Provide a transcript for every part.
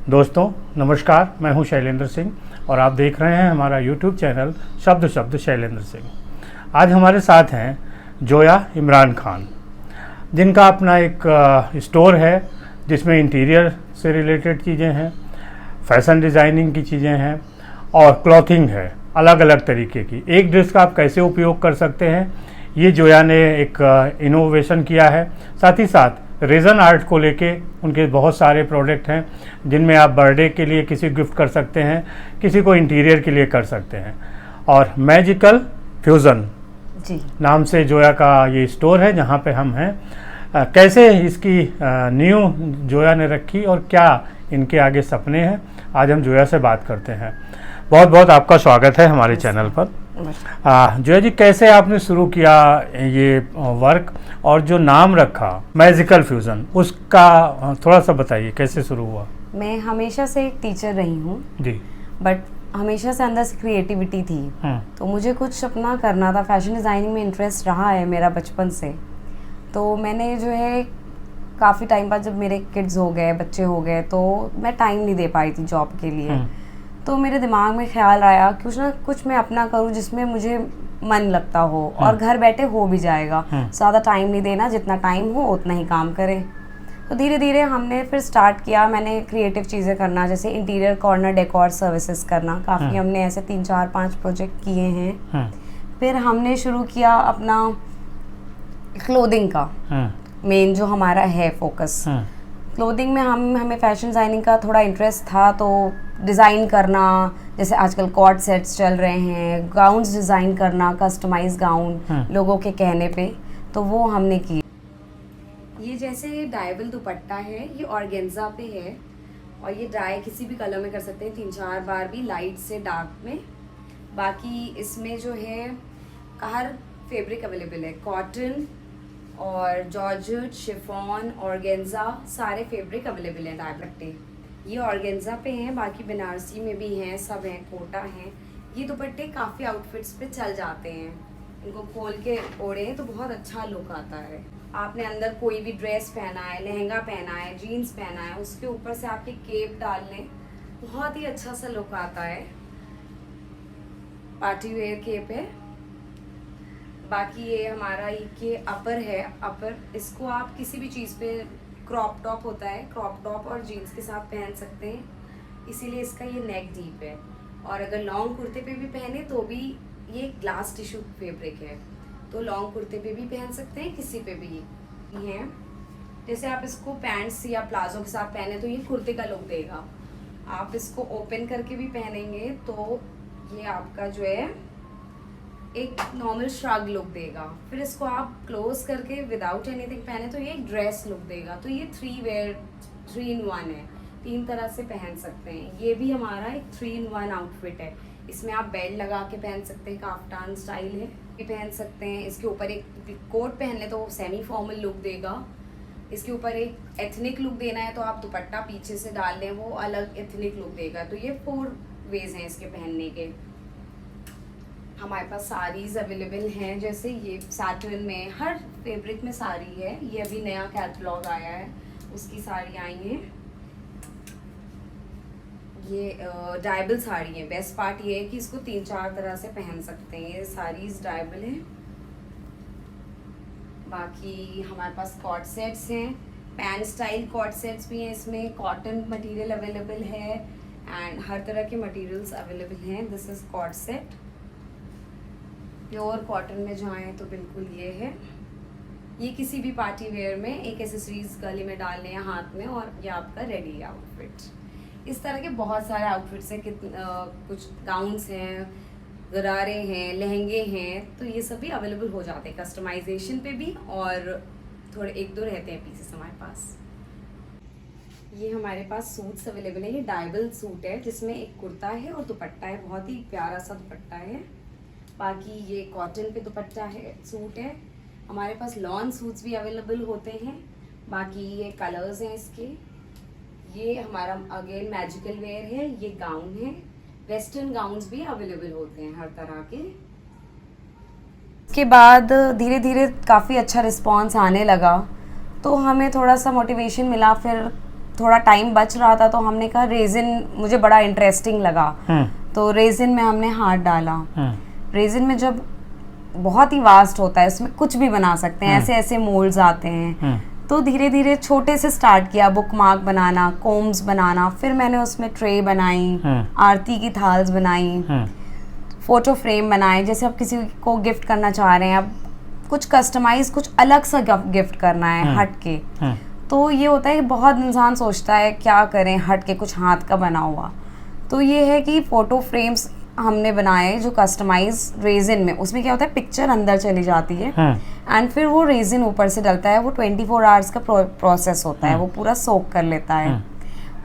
दोस्तों नमस्कार, मैं हूं शैलेंद्र सिंह और आप देख रहे हैं हमारा YouTube चैनल शब्द शब्द शैलेंद्र सिंह। आज हमारे साथ हैं जोया इमरान खान, जिनका अपना एक स्टोर है जिसमें इंटीरियर से रिलेटेड चीज़ें हैं, फैशन डिज़ाइनिंग की चीज़ें हैं और क्लॉथिंग है अलग अलग तरीके की। एक ड्रेस का आप कैसे उपयोग कर सकते हैं, ये जोया ने एक इनोवेशन किया है। साथ ही साथ रेजन आर्ट को लेके उनके बहुत सारे प्रोडक्ट हैं जिनमें आप बर्थडे के लिए किसी गिफ्ट कर सकते हैं, किसी को इंटीरियर के लिए कर सकते हैं। और मैजिकल फ्यूज़न जी नाम से जोया का ये स्टोर है जहाँ पे हम हैं। कैसे इसकी न्यू जोया ने रखी और क्या इनके आगे सपने हैं, आज हम जोया से बात करते हैं। बहुत बहुत आपका स्वागत है हमारे चैनल पर। जोया जी, कैसे आपने शुरू किया ये वर्क और जो नाम रखा मैजिकल फ्यूज़न, उसका थोड़ा सा बताइए कैसे शुरू हुआ। मैं हमेशा से एक टीचर रही हूँ जी। बट हमेशा से अंदर से क्रिएटिविटी थी, तो मुझे कुछ अपना करना था। फैशन डिज़ाइनिंग में इंटरेस्ट रहा है मेरा बचपन से। तो मैंने जो है काफ़ी टाइम बाद जब मेरे किड्स हो गए, बच्चे हो गए, तो मैं टाइम नहीं दे पाई थी जॉब के लिए। तो मेरे दिमाग में ख्याल आया कुछ ना कुछ मैं अपना करूं जिसमें मुझे मन लगता हो और घर बैठे हो भी जाएगा। ज़्यादा टाइम नहीं देना, जितना टाइम हो उतना ही काम करें। तो धीरे धीरे हमने फिर स्टार्ट किया, मैंने क्रिएटिव चीज़ें करना, जैसे इंटीरियर कॉर्नर डेकोर सर्विसेज करना। काफ़ी हमने ऐसे 3 4 5 प्रोजेक्ट किए हैं। फिर हमने शुरू किया अपना क्लोथिंग का, मेन जो हमारा है फोकस क्लोथिंग में। हमें फैशन डिज़ाइनिंग का थोड़ा इंटरेस्ट था, तो डिज़ाइन करना, जैसे आजकल कॉर्ड सेट्स चल रहे हैं, गाउन्स डिज़ाइन करना, कस्टमाइज गाउन लोगों के कहने पे, तो वो हमने किए। ये जैसे डायबल दुपट्टा है, ये ऑर्गेन्जा पे है और ये ड्राई किसी भी कलर में कर सकते हैं, 3 4 बार भी, लाइट से डार्क में। बाकी इसमें जो है हर फैब्रिक अवेलेबल है, कॉटन और जॉर्जेट, शिफॉन, ऑर्गेन्जा, सारे फैब्रिक अवेलेबल हैं दुपट्टे। ये ऑर्गेन्जा पे हैं, बाकी बनारसी में भी हैं, सब हैं, कोटा हैं। ये दुपट्टे काफ़ी आउटफिट्स पे चल जाते हैं, इनको खोल के ओढ़े तो बहुत अच्छा लुक आता है। आपने अंदर कोई भी ड्रेस पहना है, लहंगा पहना है, जीन्स पहना है, उसके ऊपर से आपके केप डाल लें, बहुत ही अच्छा सा लुक आता है। पार्टी वेयर केप है। बाकी ये हमारा ये अपर है, अपर इसको आप किसी भी चीज़ पे, क्रॉप टॉप होता है, क्रॉप टॉप और जीन्स के साथ पहन सकते हैं, इसीलिए इसका ये नेक डीप है। और अगर लॉन्ग कुर्ते पे भी पहने तो भी ये ग्लास टिश्यू फैब्रिक है, तो लॉन्ग कुर्ते पे भी पहन सकते हैं, किसी पे भी है। जैसे आप इसको पैंट्स या प्लाजो के साथ पहने तो ये कुर्ते का लुक देगा। आप इसको ओपन करके भी पहनेंगे तो ये आपका जो है एक नॉर्मल श्रग लुक देगा। फिर इसको आप क्लोज करके विदाउट एनीथिंग पहने तो ये एक ड्रेस लुक देगा। तो ये 3 in 1 है, 3 तरह से पहन सकते हैं। ये भी हमारा एक 3 in 1 आउटफिट है। इसमें आप बेल्ट लगा के पहन सकते हैं, काफ्तान स्टाइल है, ये पहन सकते हैं। इसके ऊपर एक कोट पहन ले तो सेमी फॉर्मल लुक देगा। इसके ऊपर एक एथनिक लुक देना है तो आप दुपट्टा पीछे से डाल लें, वो अलग एथनिक लुक देगा। तो ये 4 वेज हैं इसके पहनने के। हमारे पास साड़ीज़ अवेलेबल हैं, जैसे ये सैटिन में, हर फैब्रिक में साड़ी है। ये अभी नया कैटलॉग आया है, उसकी साड़ी आई है। ये डायबल साड़ी है। बेस्ट पार्ट ये है कि इसको 3 4 तरह से पहन सकते हैं। ये साड़ीज़ डायबल है। बाकी हमारे पास कॉर्ड सेट्स हैं, पैंट स्टाइल कॉर्ड सेट्स भी हैं। इसमें कॉटन मटेरियल अवेलेबल है एंड हर तरह के मटेरियल्स अवेलेबल हैं। This is cord set. Pure cotton में जाएँ तो बिल्कुल ये है। ये किसी भी पार्टी वेयर में एक एसेसरीज गले में डालने या हाथ में, और ये आपका रेडी आउटफिट। इस तरह के बहुत सारे आउटफिट्स हैं, कुछ गाउन्स हैं, गरारे हैं, लहंगे हैं, तो ये सब भी अवेलेबल हो जाते हैं कस्टमाइजेशन पे भी, और थोड़े 1 2 रहते हैं पीसेस हमारे पास। ये हमारे पास सूट्स अवेलेबल है। ये डायबल सूट है जिसमें एक कुर्ता है और दुपट्टा है, बहुत ही प्यारा सा दुपट्टा है। बाकी ये कॉटन पे दुपट्टा है, सूट है। हमारे पास लॉन सूट्स भी अवेलेबल होते हैं। बाकी ये कलर्स हैं इसके। ये हमारा अगेन मैजिकल वेयर है, ये गाउन है। वेस्टर्न गाउन्स भी अवेलेबल होते हैं हर तरह के। इसके बाद धीरे धीरे काफ़ी अच्छा रिस्पॉन्स आने लगा, तो हमें थोड़ा सा मोटिवेशन मिला। फिर थोड़ा टाइम बच रहा था तो हमने कहा रेजिन मुझे बड़ा इंटरेस्टिंग लगा, तो रेजिन में हमने हाथ डाला। रेजिन में जब बहुत ही वास्ट होता है, इसमें कुछ भी बना सकते हैं, ऐसे ऐसे मोल्ड्स आते हैं। तो धीरे धीरे छोटे से स्टार्ट किया, बुक मार्क बनाना, कोम्स बनाना, फिर मैंने उसमें ट्रे बनाई, आरती की थाल्स बनाई, फोटो फ्रेम बनाए। जैसे आप किसी को गिफ्ट करना चाह रहे हैं, अब कुछ कस्टमाइज, कुछ अलग सा गिफ्ट करना है हट के, तो ये होता है कि बहुत इंसान सोचता है क्या करें हट के कुछ हाथ का बना हुआ। तो ये है कि फ़ोटो फ्रेम्स हमने बनाए जो कस्टमाइज रेजिन में, उसमें क्या होता है पिक्चर अंदर चली जाती है एंड फिर वो रेजिन ऊपर से डलता है। वो 24 आवर्स का प्रोसेस होता है, वो पूरा सोक कर लेता है।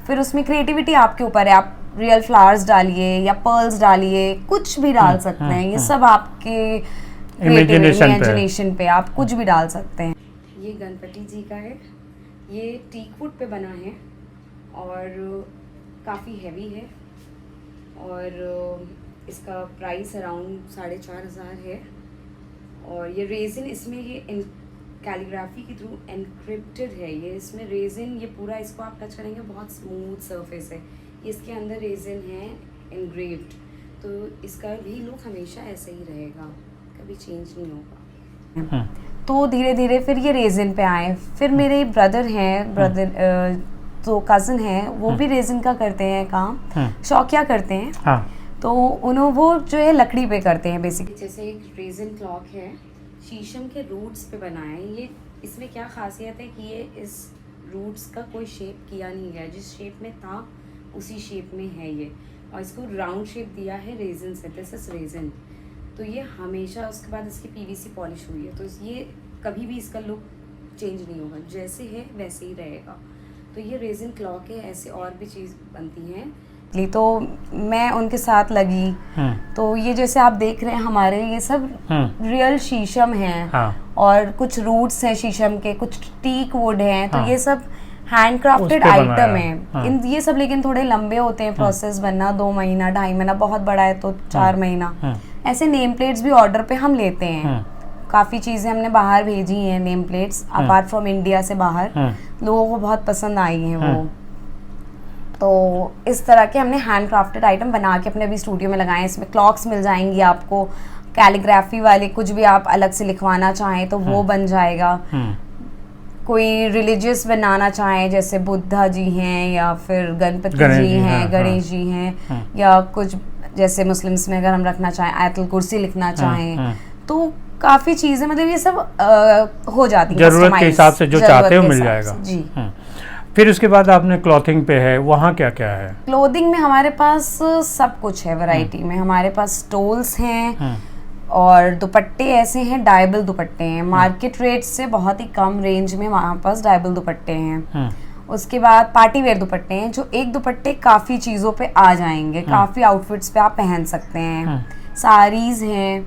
फिर उसमें क्रिएटिविटी आपके ऊपर है, आप रियल फ्लावर्स डालिए या पर्ल्स डालिए, कुछ भी डाल सकते हैं। ये सब आपके इमेजिनेशन पे आप कुछ भी डाल सकते हैं। ये गणपति जी का है, ये टीक वुड पे बना है और काफ़ी हैवी है और इसका प्राइस अराउंड 4,500 है। और ये रेजिन इसमें ये कैलीग्राफी के थ्रू एनक्रिप्टेड है। ये इसमें रेजिन, ये पूरा इसको आप टच करेंगे बहुत स्मूथ सरफेस है, ये इसके अंदर रेजिन है एनग्रेव्ड, तो इसका भी लुक हमेशा ऐसे ही रहेगा, कभी चेंज नहीं होगा। तो धीरे धीरे फिर ये रेजिन पे आए। फिर मेरे ब्रदर हैं, तो कज़न है, वो भी रेजिन का करते हैं काम, शौकिया करते हैं। तो उन्होंने वो जो है लकड़ी पे करते हैं बेसिकली। जैसे एक रेजिन क्लॉक है, शीशम के रूट्स पे बना है ये। इसमें क्या खासियत है कि ये इस रूट्स का कोई शेप किया नहीं गया, जिस शेप में था उसी शेप में है ये, और इसको राउंड शेप दिया है रेजिन से, दिस इज रेजिन। तो ये हमेशा, उसके बाद इसकी पीवीसी पॉलिश हुई है, तो ये कभी भी इसका लुक चेंज नहीं होगा, जैसे है वैसे ही रहेगा। तो ये रेजिन क्लॉक है, ऐसे और भी चीज़ बनती हैं। तो मैं उनके साथ लगी, तो ये जैसे आप देख रहे हैं हमारे ये सब रियल शीशम हैं, और कुछ रूट्स हैं शीशम के, कुछ टीक वुड हैं, तो ये सब हैंडक्राफ्टेड आइटम है। ये सब लेकिन थोड़े लंबे होते हैं प्रोसेस बनना, 2 महीना 2.5 महीना, बहुत बड़ा है तो 4 महीना। ऐसे नेम प्लेट्स भी ऑर्डर पे हम लेते हैं, काफ़ी चीज़ें हमने बाहर भेजी हैं name plates, apart from India से बाहर, लोगों को बहुत पसंद आई हैं वो। तो इस तरह के हमने हैंड क्राफ्टेड आइटम बना के अपने अभी स्टूडियो में लगाए हैं। इसमें क्लॉक्स मिल जाएंगी आपको, कैलीग्राफी वाले, कुछ भी आप अलग से लिखवाना चाहें तो वो बन जाएगा। कोई रिलीजियस बनाना चाहें, जैसे बुद्धा जी हैं या फिर गणपति जी हैं, गणेश जी हैं, या कुछ जैसे मुस्लिम्स में अगर हम रखना चाहें आयतुल कुर्सी लिखना चाहें, तो काफ़ी चीज़ें, मतलब ये सब हो जाती है, जरूरत के हिसाब से जो चाहते हो मिल जाएगा जी। फिर उसके बाद आपने क्लॉथिंग पे है, वहाँ क्या क्या है? क्लोथिंग में हमारे पास सब कुछ है वैरायटी में। हमारे पास स्टोल्स हैं और दुपट्टे ऐसे हैं, डायबल दुपट्टे हैं, मार्केट रेट से बहुत ही कम रेंज में हमारे पास डायबल दुपट्टे हैं। उसके बाद पार्टी वेयर दुपट्टे हैं, जो एक दुपट्टे काफ़ी चीज़ों पे आ जाएंगे, काफ़ी आउटफिट्स पे आप पहन सकते हैं। साड़ीज़ हैं,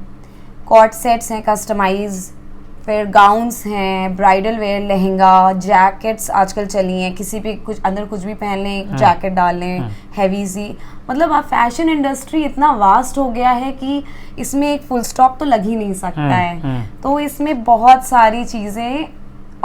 कॉट सेट्स हैं कस्टमाइज, फिर गाउन्स हैं, ब्राइडल वेयर, लहंगा, जैकेट्स आजकल चली हैं, किसी भी कुछ अंदर कुछ भी पहन लें, जैकेट डाल लें हैवी सी। मतलब आप फैशन इंडस्ट्री इतना वास्ट हो गया है कि इसमें एक फुल स्टॉप तो लग ही नहीं सकता है। तो इसमें बहुत सारी चीज़ें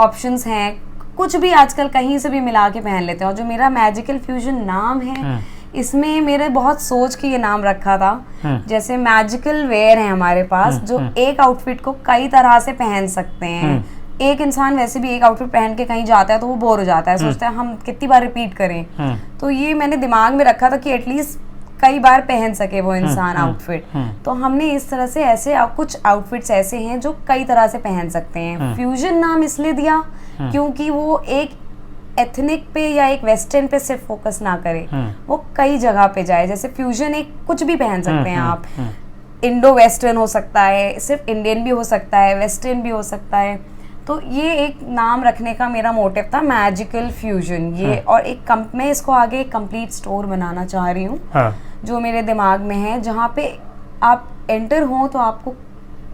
ऑप्शंस हैं, कुछ भी आजकल कहीं से भी मिला के पहन लेते हैं। और जो मेरा मैजिकल फ्यूजन नाम है, इसमें मेरे बहुत सोच के ये नाम रखा था। जैसे मैजिकल वेयर है हमारे पास, जो एक आउटफिट को कई तरह से पहन सकते हैं। एक इंसान वैसे भी एक आउटफिट पहन के कहीं जाता है तो वो बोर हो जाता है, सोचता है हम कितनी बार रिपीट करें। तो ये मैंने दिमाग में रखा था कि एटलीस्ट कई बार पहन सके वो इंसान आउटफिट। तो हमने इस तरह से ऐसे कुछ आउटफिट्स ऐसे हैं जो कई तरह से पहन सकते हैं। फ्यूजन नाम इसलिए दिया क्योंकि वो एक एथनिक पे या एक वेस्टर्न पे सिर्फ फोकस ना करे, वो कई जगह पे जाए। जैसे फ्यूजन एक कुछ भी पहन सकते हैं आप, इंडो वेस्टर्न हो सकता है, सिर्फ इंडियन भी हो सकता है, वेस्टर्न भी हो सकता है। तो ये एक नाम रखने का मेरा मोटिव था, मैजिकल फ्यूजन ये। और एक मैं इसको आगे एक कंप्लीट स्टोर बनाना चाह रही हूँ, जो मेरे दिमाग में है, जहाँ पे आप एंटर हो तो आपको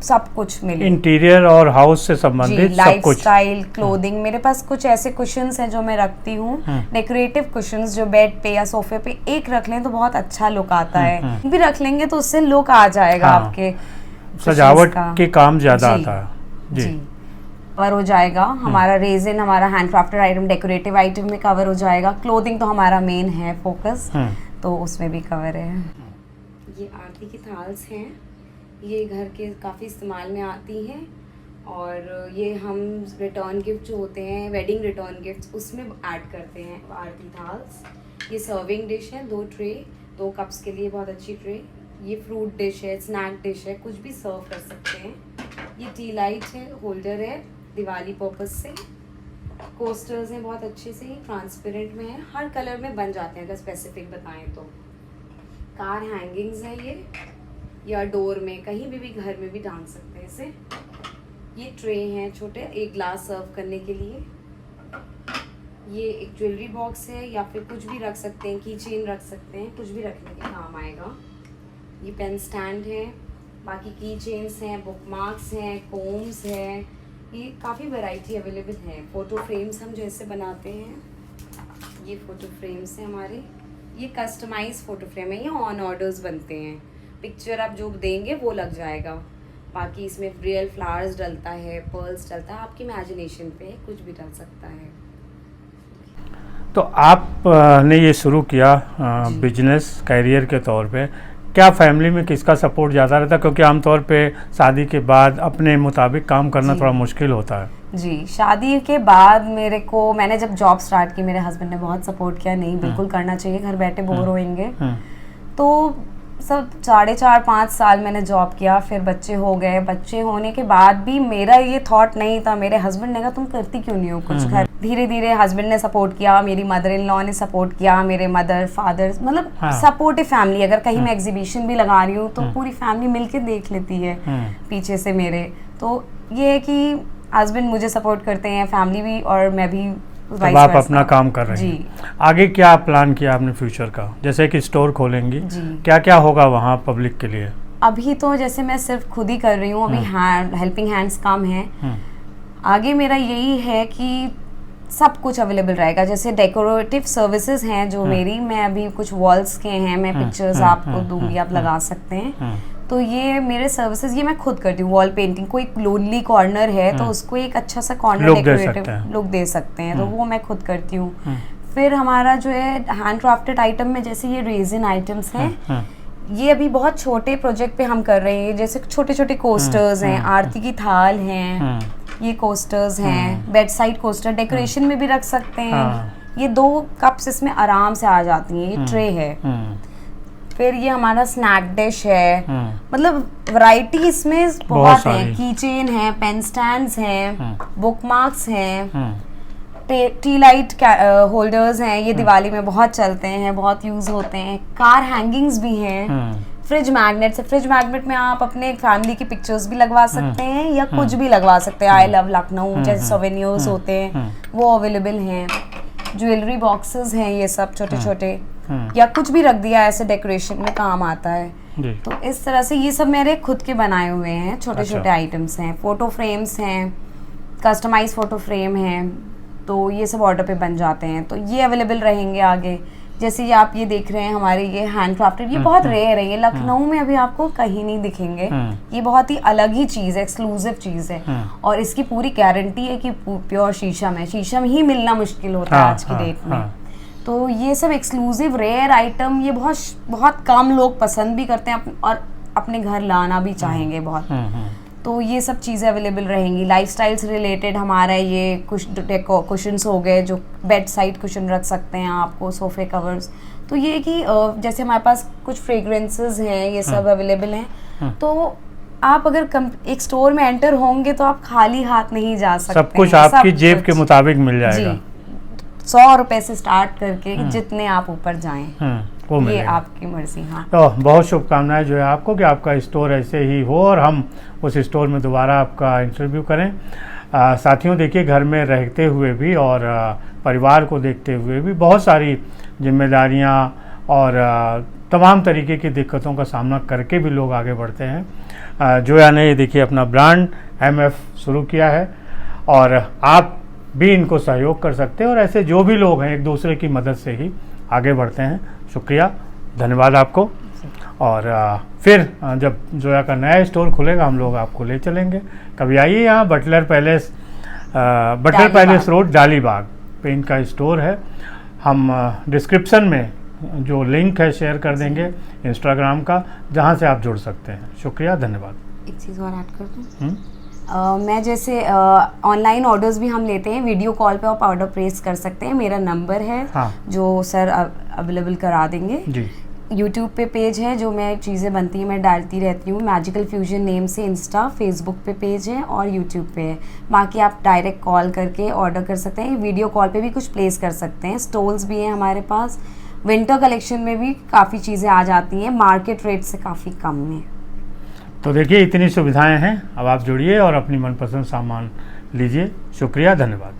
सब कुछ मिले, इंटीरियर और हाउस से संबंधित सब कुछ, लाइफस्टाइल, क्लोथिंग। मेरे पास कुछ ऐसे कुशन्स हैं जो मैं रखती हूँ, डेकोरेटिव कुशन्स, जो बेड पे या सोफे पे एक रख लें तो बहुत अच्छा लुक आता है। भी रख लेंगे तो उससे लुक आ जाएगा आपके, सजावट के काम ज्यादा आता है जी। कवर हो जाएगा, हमारा रेजिन, हमारा हैंडक्राफ्टेड आइटम, डेकोरेटिव आइटम में कवर हो जाएगा। क्लोथिंग तो हमारा मेन है फोकस, तो उसमें भी कवर है। ये आरती की थाल्स हैं, ये घर के काफ़ी इस्तेमाल में आती हैं और ये हम रिटर्न गिफ्ट जो होते हैं, वेडिंग रिटर्न गिफ्ट, उसमें ऐड करते हैं आरती थाल्स। ये सर्विंग डिश है, 2 ट्रे, 2 कप्स के लिए बहुत अच्छी ट्रे। ये फ्रूट डिश है, स्नैक डिश है, कुछ भी सर्व कर सकते हैं। ये टी लाइट है, होल्डर है दिवाली पर्पस से। कोस्टर्स हैं बहुत अच्छे से, ट्रांसपेरेंट में है, हर कलर में बन जाते हैं अगर स्पेसिफिक बताएं तो। कार हैंगिंग्स है ये, या डोर में कहीं भी घर में भी टांग सकते हैं इसे। ये ट्रे हैं छोटे, एक ग्लास सर्व करने के लिए। ये एक ज्वेलरी बॉक्स है, या फिर कुछ भी रख सकते हैं, की चेन रख सकते हैं, कुछ भी रखने के काम आएगा। ये पेन स्टैंड है, बाकी की चेन्स हैं, बुक मार्क्स हैं, कोम्स हैं, ये काफ़ी वैरायटी अवेलेबल है। फ़ोटो फ्रेम्स हम जैसे बनाते हैं, ये फ़ोटो फ्रेम्स हैं हमारे। ये कस्टमाइज फ़ोटो फ्रेम है, ये ऑन ऑर्डर्स बनते हैं, पिक्चर आप जो देंगे वो लग जाएगा। बाकी इसमें रियल फ्लावर्स डलता है, पर्ल्स डलता है, आपकी इमेजिनेशन पे कुछ भी डल सकता है। तो आप ने ये शुरू किया बिजनेस कैरियर के तौर पे, क्या फैमिली में किसका सपोर्ट ज़्यादा रहता है? क्योंकि आमतौर पे शादी के बाद अपने मुताबिक काम करना थोड़ा मुश्किल होता है। जी, शादी के बाद मैंने जब जॉब स्टार्ट की, मेरे हस्बैंड ने बहुत सपोर्ट किया, नहीं बिल्कुल करना चाहिए, घर बैठे बोर होएंगे। तो सब 4.5 साल मैंने जॉब किया, फिर बच्चे हो गए। बच्चे होने के बाद भी मेरा ये थॉट नहीं था, मेरे हस्बैंड ने कहा तुम करती क्यों नहीं हो कुछ घर। धीरे धीरे हस्बैंड ने सपोर्ट किया, मेरी मदर इन लॉ ने सपोर्ट किया, मेरे मदर फादर, मतलब सपोर्टिव फैमिली। अगर कहीं मैं एग्जीबिशन भी लगा रही हूँ तो पूरी फैमिली मिलके देख लेती है पीछे से मेरे। तो ये है कि हस्बैंड मुझे सपोर्ट करते हैं, फैमिली भी, और मैं भी। तब आप अपना काम कर रहे हैं। आगे क्या प्लान किया आपने फ्यूचर का? जैसे कि स्टोर खोलेंगी, क्या क्या होगा वहाँ पब्लिक के लिए? अभी तो जैसे मैं सिर्फ खुद ही कर रही हूँ, अभी हेल्पिंग हैंड्स काम है। आगे मेरा यही है कि सब कुछ अवेलेबल रहेगा, जैसे डेकोरेटिव सर्विसेज हैं जो मेरी, मैं अभी कुछ वॉल्स के हैं, मैं पिक्चर्स आपको दूंगी, आप लगा सकते हैं। तो ये मेरे सर्विसेज, ये मैं खुद करती हूँ। वॉल पेंटिंग, कोई लोनली कॉर्नर है तो उसको एक अच्छा सा कॉर्नर डेकोरेटिव लुक दे सकते हैं, तो वो मैं खुद करती हूँ। फिर हमारा जो है हैंडक्राफ्टेड आइटम में, जैसे ये रेजिन आइटम्स हैं, ये अभी बहुत छोटे प्रोजेक्ट पे हम कर रहे हैं। जैसे छोटे छोटे कोस्टर्स हैं, आरती की थाल हैं, ये कोस्टर्स हैं, बेड साइड कोस्टर, डेकोरेशन में भी रख सकते हैं। ये 2 कप्स इसमें आराम से आ जाती हैं, ये ट्रे है। फिर ये हमारा स्नैक डिश है, मतलब वैरायटी इसमें बहुत है। की चेन है, पेन स्टैंड्स हैं, बुक मार्क्स हैं, टी लाइट होल्डर्स हैं, ये दिवाली में बहुत चलते हैं, बहुत यूज होते हैं। कार हैंगिंग्स भी हैं। फ्रिज मैग्नेट्स है, फ्रिज मैग्नेट में आप अपने फैमिली की पिक्चर्स भी लगवा सकते हैं या कुछ भी लगवा सकते हैं। आई लव लखनऊ जैसे सोवेनियर्स होते हैं, वो अवेलेबल हैं। ज्वेलरी बॉक्सेस हैं, ये सब छोटे छोटे, या कुछ भी रख दिया ऐसे डेकोरेशन में काम आता है। तो इस तरह से ये सब मेरे खुद के बनाए हुए हैं, छोटे छोटे आइटम्स हैं। फोटो फ्रेम्स हैं, कस्टमाइज फोटो फ्रेम हैं, तो ये सब ऑर्डर पे बन जाते हैं। तो ये अवेलेबल रहेंगे आगे। जैसे ये आप ये देख रहे हैं हमारे ये हैंडक्राफ्टेड, ये बहुत रेयर है, ये लखनऊ में अभी आपको कहीं नहीं दिखेंगे। ये बहुत ही अलग ही चीज़ है, एक्सक्लूसिव चीज़ है, और इसकी पूरी गारंटी है कि प्योर शीशम है। शीशम ही मिलना मुश्किल होता है आज की डेट में। तो ये सब एक्सक्लूसिव रेयर आइटम, ये बहुत बहुत कम लोग पसंद भी करते हैं और अपने घर लाना भी चाहेंगे बहुत। तो ये सब चीज़ें अवेलेबल रहेंगी। लाइफस्टाइल से रिलेटेड हमारा ये कुछ कुशन्स हो गए, जो बेड साइड कुशन रख सकते हैं आपको, सोफे कवर्स। तो ये कि जैसे हमारे पास कुछ फ्रेग्रेंसेस हैं, ये सब अवेलेबल हैं। तो आप अगर एक स्टोर में एंटर होंगे तो आप खाली हाथ नहीं जा सकते। सब कुछ आपकी जेब के मुताबिक मिल जाएगा। 100 रुपए से स्टार्ट करके जितने आप ऊपर जाएं, वो ये आपकी मर्जी। हाँ, तो बहुत शुभकामनाएं जो है आपको कि आपका स्टोर ऐसे ही हो और हम उस स्टोर में दोबारा आपका इंटरव्यू करें। साथियों, देखिए, घर में रहते हुए भी और परिवार को देखते हुए भी बहुत सारी जिम्मेदारियां और तमाम तरीके की दिक्कतों का सामना करके भी लोग आगे बढ़ते हैं। जोया ने ये देखिए अपना ब्रांड MF शुरू किया है, और आप भी इनको सहयोग कर सकते हैं, और ऐसे जो भी लोग हैं एक दूसरे की मदद से ही आगे बढ़ते हैं। शुक्रिया, धन्यवाद आपको। और फिर जब जोया का नया स्टोर खुलेगा हम लोग आपको ले चलेंगे। कभी आइए यहाँ Butler palace butter Dalibagh. Palace road Dalibagh पे इनका स्टोर है। हम डिस्क्रिप्शन में जो लिंक है शेयर कर देंगे इंस्टाग्राम का, जहाँ से आप जुड़ सकते हैं। शुक्रिया, धन्यवाद। एक चीज़ और ऐड कर दूँ, मैं जैसे ऑनलाइन ऑर्डर्स भी हम लेते हैं, वीडियो कॉल पे आप ऑर्डर प्लेस कर सकते हैं। मेरा नंबर है हाँ। जो सर अवेलेबल करा देंगे जी। यूट्यूब पे पेज है जो मैं चीज़ें बनती हैं मैं डालती रहती हूँ, मैजिकल फ्यूजन नेम से इंस्टा फेसबुक पे पेज है और यूट्यूब पे है। बाकी आप डायरेक्ट कॉल करके ऑर्डर कर सकते हैं, वीडियो कॉल पे भी कुछ प्लेस कर सकते हैं। स्टॉल्स भी हैं हमारे पास, विंटर कलेक्शन में भी काफ़ी चीज़ें आ जाती हैं मार्केट रेट से काफ़ी कम में। तो देखिए इतनी सुविधाएं हैं, अब आप जुड़िए और अपनी मनपसंद सामान लीजिए। शुक्रिया, धन्यवाद।